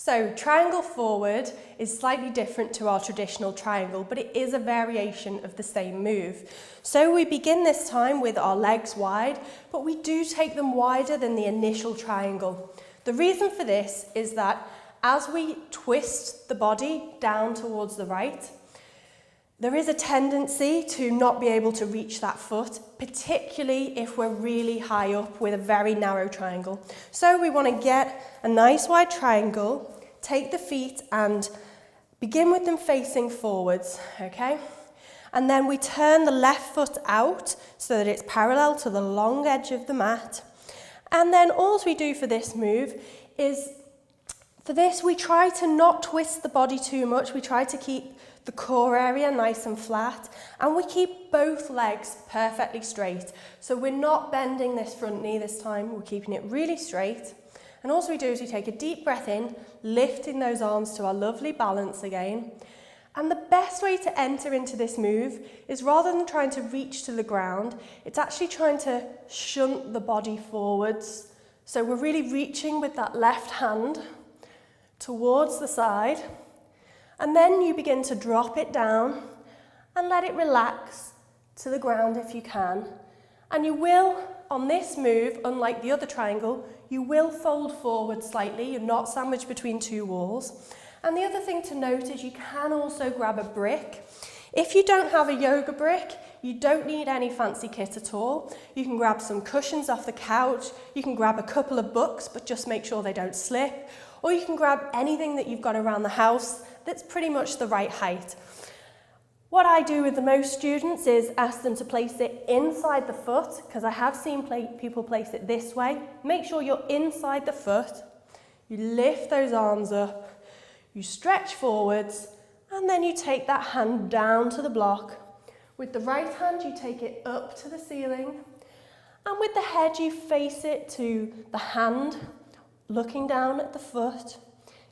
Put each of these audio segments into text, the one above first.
So triangle forward is slightly different to our traditional triangle, but it is a variation of the same move. So we begin this time with our legs wide, but we do take them wider than the initial triangle. The reason for this is that as we twist the body down towards the right, there is a tendency to not be able to reach that foot, particularly if we're really high up with a very narrow triangle. So we want to get a nice wide triangle, take the feet and begin with them facing forwards, okay? And then we turn the left foot out so that it's parallel to the long edge of the mat. And then all we do for this move is, for this we try to not twist the body too much. We try to keep the core area nice and flat, and we keep both legs perfectly straight. So we're not bending this front knee this time, we're keeping it really straight. And all we do is we take a deep breath in, lifting those arms to our lovely balance again. And the best way to enter into this move is, rather than trying to reach to the ground, it's actually trying to shunt the body forwards. So we're really reaching with that left hand towards the side. And then you begin to drop it down and let it relax to the ground if you can. And you will, on this move, unlike the other triangle, you will fold forward slightly. You're not sandwiched between two walls. And the other thing to note is you can also grab a brick. If you don't have a yoga brick, you don't need any fancy kit at all. You can grab some cushions off the couch. You can grab a couple of books, but just make sure they don't slip. Or you can grab anything that you've got around the house that's pretty much the right height. What I do with the most students is ask them to place it inside the foot, because I have seen people place it this way. Make sure you're inside the foot. You lift those arms up, you stretch forwards, and then you take that hand down to the block. With the right hand, you take it up to the ceiling, and with the head, you face it to the hand, looking down at the foot,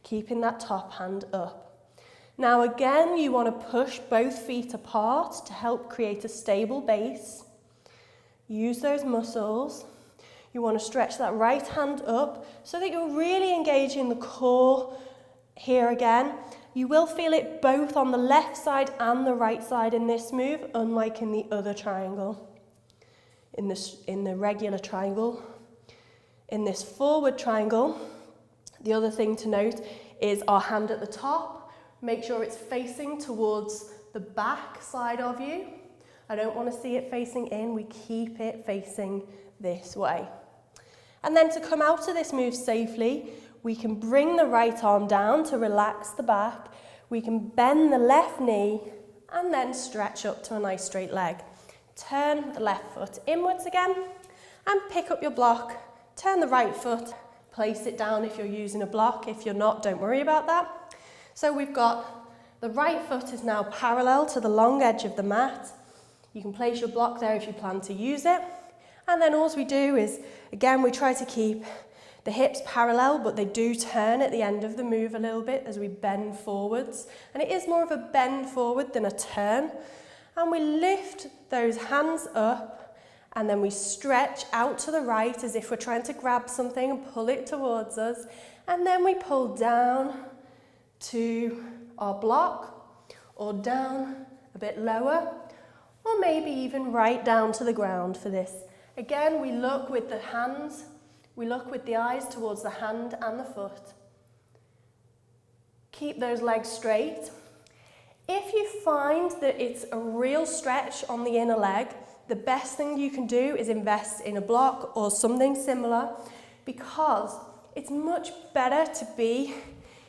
keeping that top hand up. Now again, you want to push both feet apart to help create a stable base. Use those muscles. You want to stretch that right hand up so that you're really engaging the core here again. You will feel it both on the left side and the right side in this move, unlike in the other triangle. In the regular triangle. In this forward triangle, the other thing to note is our hand at the top. Make sure it's facing towards the back side of you. I don't want to see it facing in, we keep it facing this way. And then to come out of this move safely, we can bring the right arm down to relax the back. We can bend the left knee and then stretch up to a nice straight leg. Turn the left foot inwards again and pick up your block. Turn the right foot, place it down if you're using a block. If you're not, don't worry about that. So we've got the right foot is now parallel to the long edge of the mat. You can place your block there if you plan to use it. And then all we do is, again, we try to keep the hips parallel, but they do turn at the end of the move a little bit as we bend forwards. And it is more of a bend forward than a turn. And we lift those hands up, and then we stretch out to the right as if we're trying to grab something and pull it towards us. And then we pull down to our block, or down a bit lower, or maybe even right down to the ground for this. Again, we look with the hands, we look with the eyes towards the hand and the foot. Keep those legs straight. If you find that it's a real stretch on the inner leg, the best thing you can do is invest in a block or something similar, because it's much better to be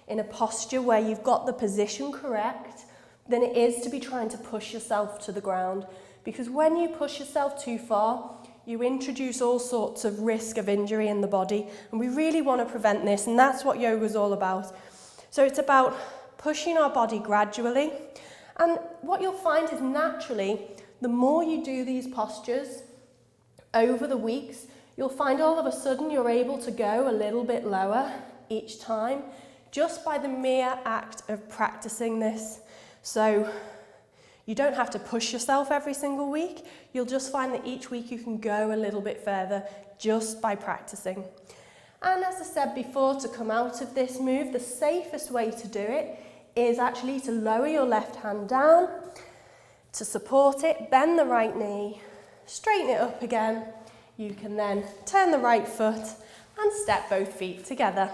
in a posture where you've got the position correct than it is to be trying to push yourself to the ground. Because when you push yourself too far, you introduce all sorts of risk of injury in the body, and we really want to prevent this, and that's what yoga is all about. So it's about pushing our body gradually, and what you'll find is naturally, the more you do these postures over the weeks, you'll find all of a sudden you're able to go a little bit lower each time, just by the mere act of practicing this. So you don't have to push yourself every single week. You'll just find that each week you can go a little bit further just by practicing. And as I said before, to come out of this move, the safest way to do it is actually to lower your left hand down, to support it, bend the right knee, straighten it up again. You can then turn the right foot and step both feet together.